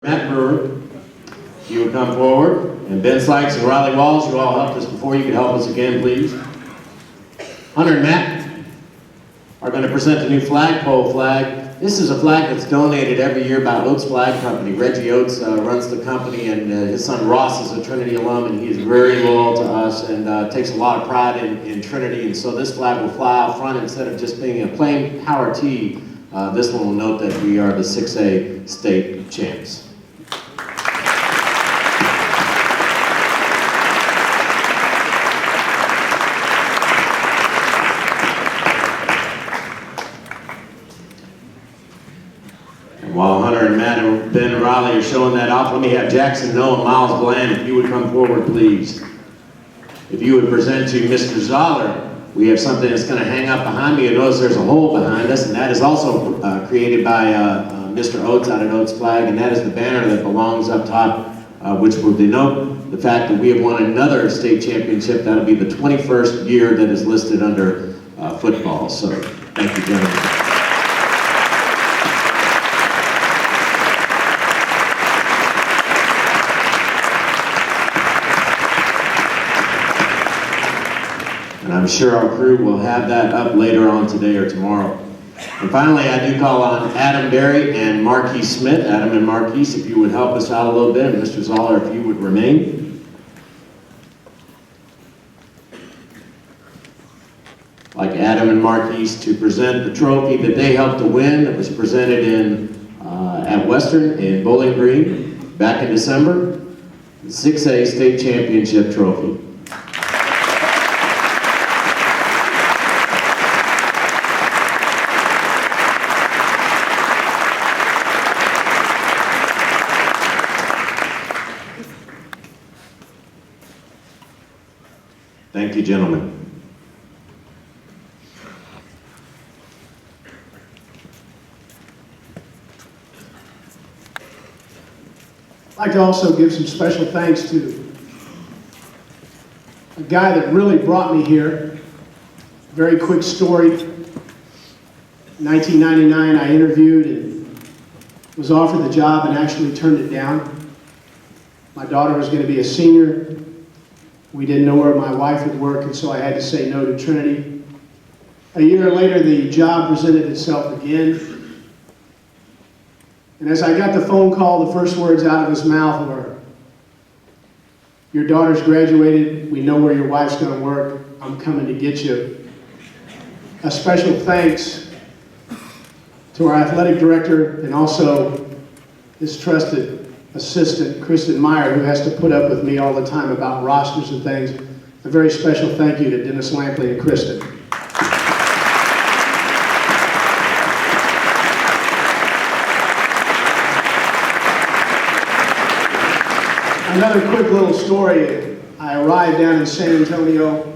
Matt Brewer, you would come forward. And Ben Sykes and Riley Walls, you all helped us before. You could help us again, please. Hunter and Matt are going to present the new flagpole flag. This is a flag that's donated every year by Oates Flag Company. Reggie Oates runs the company, and his son Ross is a Trinity alum, and he is very loyal to us and takes a lot of pride in Trinity. And so this flag will fly out front instead of just being a plain power T. This one will note that we are the 6A state champs. While Hunter and Matt and Ben and Riley are showing that off, let me have Jackson Noah and Miles Bland, if you would come forward, please. If you would present to Mr. Zoller, we have something that's going to hang up behind me. You notice there's a hole behind us, and that is also created by Mr. Oates out at Oates Flag, and that is the banner that belongs up top, which will denote the fact that we have won another state championship. That'll be the 21st year that is listed under football. So, thank you, gentlemen. And I'm sure our crew will have that up later on today or tomorrow. And finally, I do call on Adam Berry and Marquise Smith. Adam and Marquise, if you would help us out a little bit, and Mr. Zoller, if you would remain. I'd like Adam and Marquise to present the trophy that they helped to win. It was presented at Western in Bowling Green back in December. The 6A state championship trophy. Thank you, gentlemen. I'd like to also give some special thanks to a guy that really brought me here. Very quick story. In 1999, I interviewed and was offered the job and actually turned it down. My daughter was going to be a senior. We didn't know where my wife would work, and so I had to say no to Trinity. A year later, the job presented itself again. And as I got the phone call, the first words out of his mouth were, "Your daughter's graduated. We know where your wife's going to work. I'm coming to get you." A special thanks to our athletic director and also his trusted assistant, Kristen Meyer, who has to put up with me all the time about rosters and things. A very special thank you to Dennis Lampley and Kristen. Another quick little story. I arrived down in San Antonio.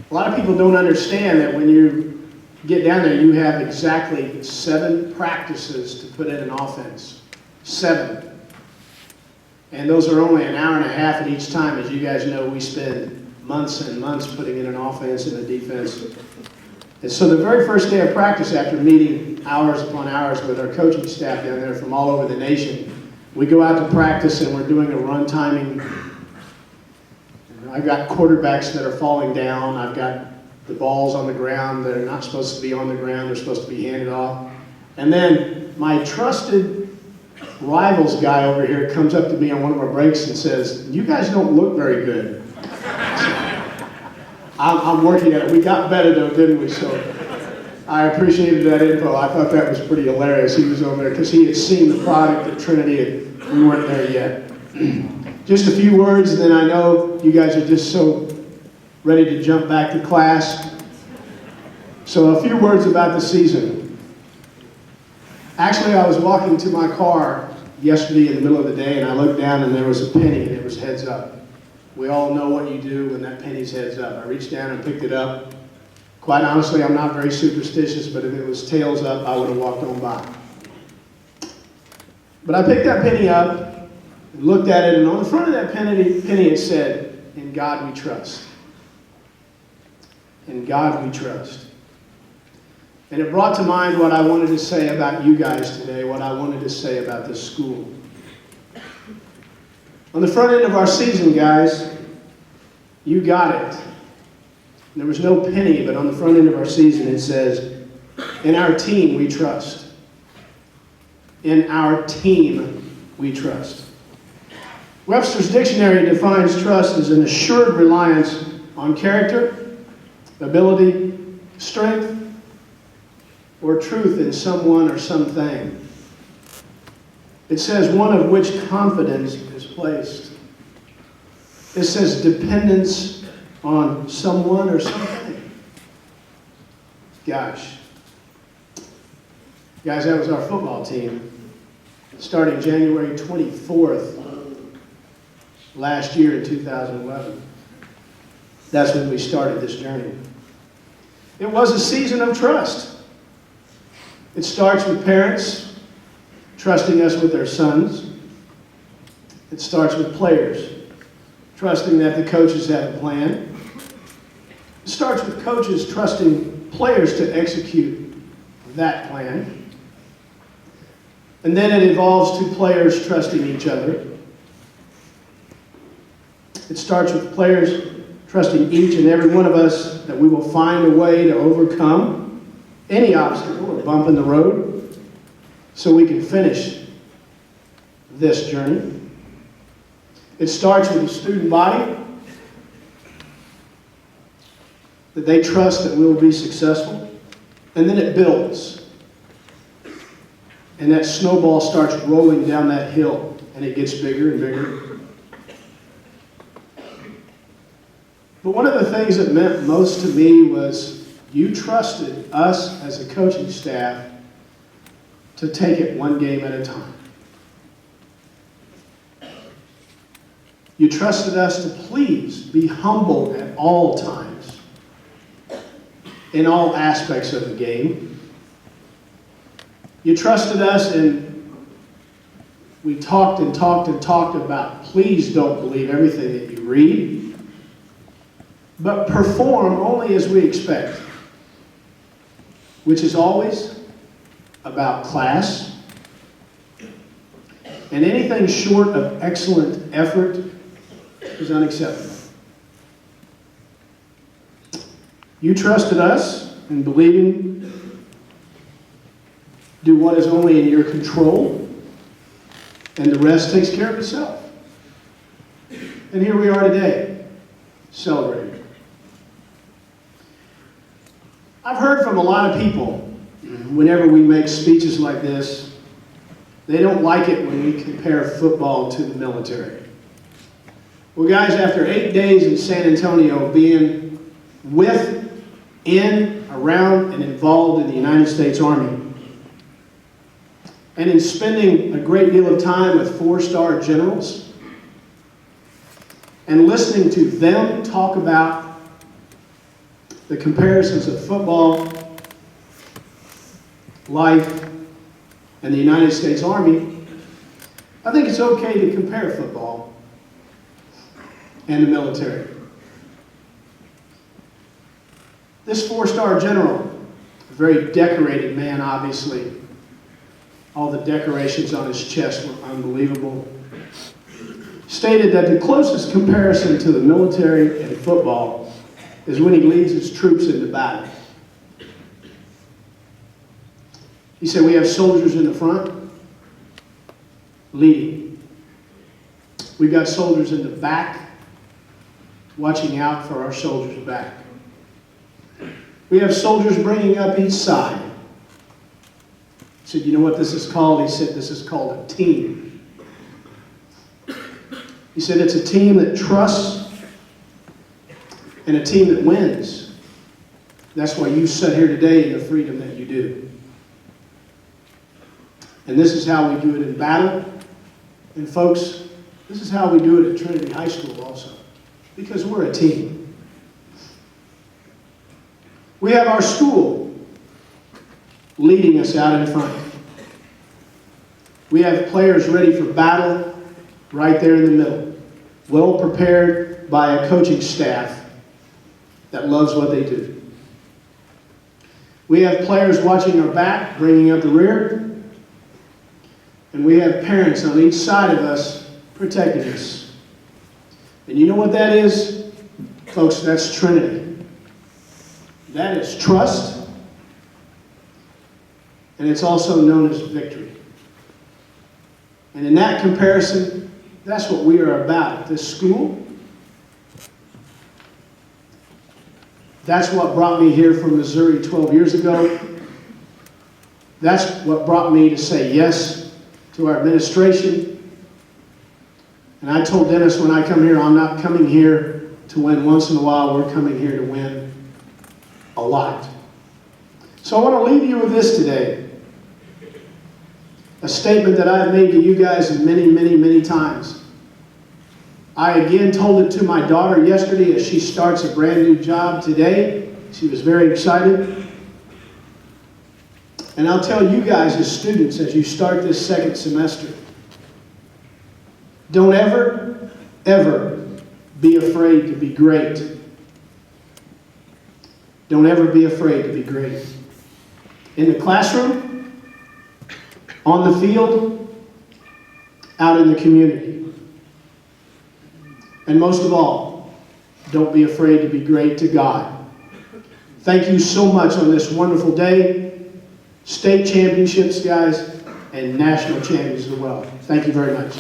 A lot of people don't understand that when you get down there, you have exactly 7 practices to put in an offense. 7. And those are only an hour and a half at each time. As you guys know, we spend months and months putting in an offense and a defense. And so the very first day of practice, after meeting hours upon hours with our coaching staff down there from all over the nation, we go out to practice and we're doing a run timing. I've got quarterbacks that are falling down. I've got the balls on the ground that are not supposed to be on the ground. They're supposed to be handed off. And then my trusted rivals guy over here comes up to me on one of our breaks and says, "You guys don't look very good." I'm working at it. We got better though, didn't we? So I appreciated that info. I thought that was pretty hilarious. He was over there because he had seen the product at Trinity and we weren't there yet. Just a few words, and then I know you guys are just so ready to jump back to class. So a few words about the season. Actually, I was walking to my car yesterday in the middle of the day, and I looked down and there was a penny, and it was heads up. We all know what you do when that penny's heads up. I reached down and picked it up. Quite honestly, I'm not very superstitious, but if it was tails up, I would have walked on by. But I picked that penny up, and looked at it, and on the front of that penny it said, "In God we trust." In God we trust. And it brought to mind what I wanted to say about you guys today, what I wanted to say about this school. On the front end of our season, guys, you got it. There was no penny, but on the front end of our season it says, in our team we trust. In our team we trust. Webster's dictionary defines trust as an assured reliance on character, ability, strength, or truth in someone or something. It says one of which confidence is placed. It says dependence on someone or something. Gosh. Guys, that was our football team. Starting January 24th last year in 2011. That's when we started this journey. It was a season of trust. It starts with parents trusting us with their sons. It starts with players trusting that the coaches have a plan. It starts with coaches trusting players to execute that plan. And then it evolves to players trusting each other. It starts with players trusting each and every one of us that we will find a way to overcome any obstacle or bump in the road so we can finish this journey. It starts with the student body, that they trust that we'll be successful, and then it builds. And that snowball starts rolling down that hill, and it gets bigger and bigger. But one of the things that meant most to me was you trusted us as a coaching staff to take it one game at a time. You trusted us to please be humble at all times, in all aspects of the game. You trusted us, and we talked and talked and talked about please don't believe everything that you read, but perform only as we expect, which is always about class, and anything short of excellent effort is unacceptable. You trusted us in believing, do what is only in your control, and the rest takes care of itself. And here we are today, celebrating. I've heard from a lot of people, whenever we make speeches like this, they don't like it when we compare football to the military. Well, guys, after 8 days in San Antonio being with, in, around, and involved in the United States Army, and in spending a great deal of time with 4-star generals, and listening to them talk about the comparisons of football, life, and the United States Army, I think it's okay to compare football and the military. This 4-star general, a very decorated man, obviously. All the decorations on his chest were unbelievable. Stated that the closest comparison to the military and football is when he leads his troops into battle. He said, we have soldiers in the front leading. We've got soldiers in the back watching out for our soldiers back. We have soldiers bringing up each side. He said, you know what this is called? He said, this is called a team. He said, it's a team that trusts and a team that wins. That's why you sit here today in the freedom that you do. And this is how we do it in battle. And folks, this is how we do it at Trinity High School also. Because we're a team. We have our school leading us out in front. We have players ready for battle right there in the middle. Well prepared by a coaching staff that loves what they do. We have players watching our back, bringing up the rear. And we have parents on each side of us protecting us. And you know what that is? Folks, that's Trinity. That is trust. And it's also known as victory. And in that comparison, that's what we are about at this school. That's what brought me here from Missouri 12 years ago. That's what brought me to say yes to our administration. And I told Dennis when I come here, I'm not coming here to win once in a while. We're coming here to win a lot. So I want to leave you with this today. A statement that I've made to you guys many, many, many times. I again told it to my daughter yesterday as she starts a brand new job today. She was very excited. And I'll tell you guys as students as you start this second semester, don't ever, ever be afraid to be great. Don't ever be afraid to be great. In the classroom, on the field, out in the community. And most of all, don't be afraid to be great to God. Thank you so much on this wonderful day. State championships, guys, and national champions as well. Thank you very much.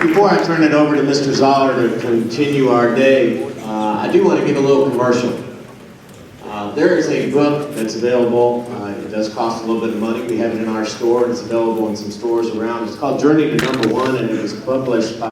Before I turn it over to Mr. Zoller to continue our day, I do want to give a little commercial. There is a book that's available. It does cost a little bit of money. We have it in our store. It's available in some stores around. It's called Journey to Number One, and it was published by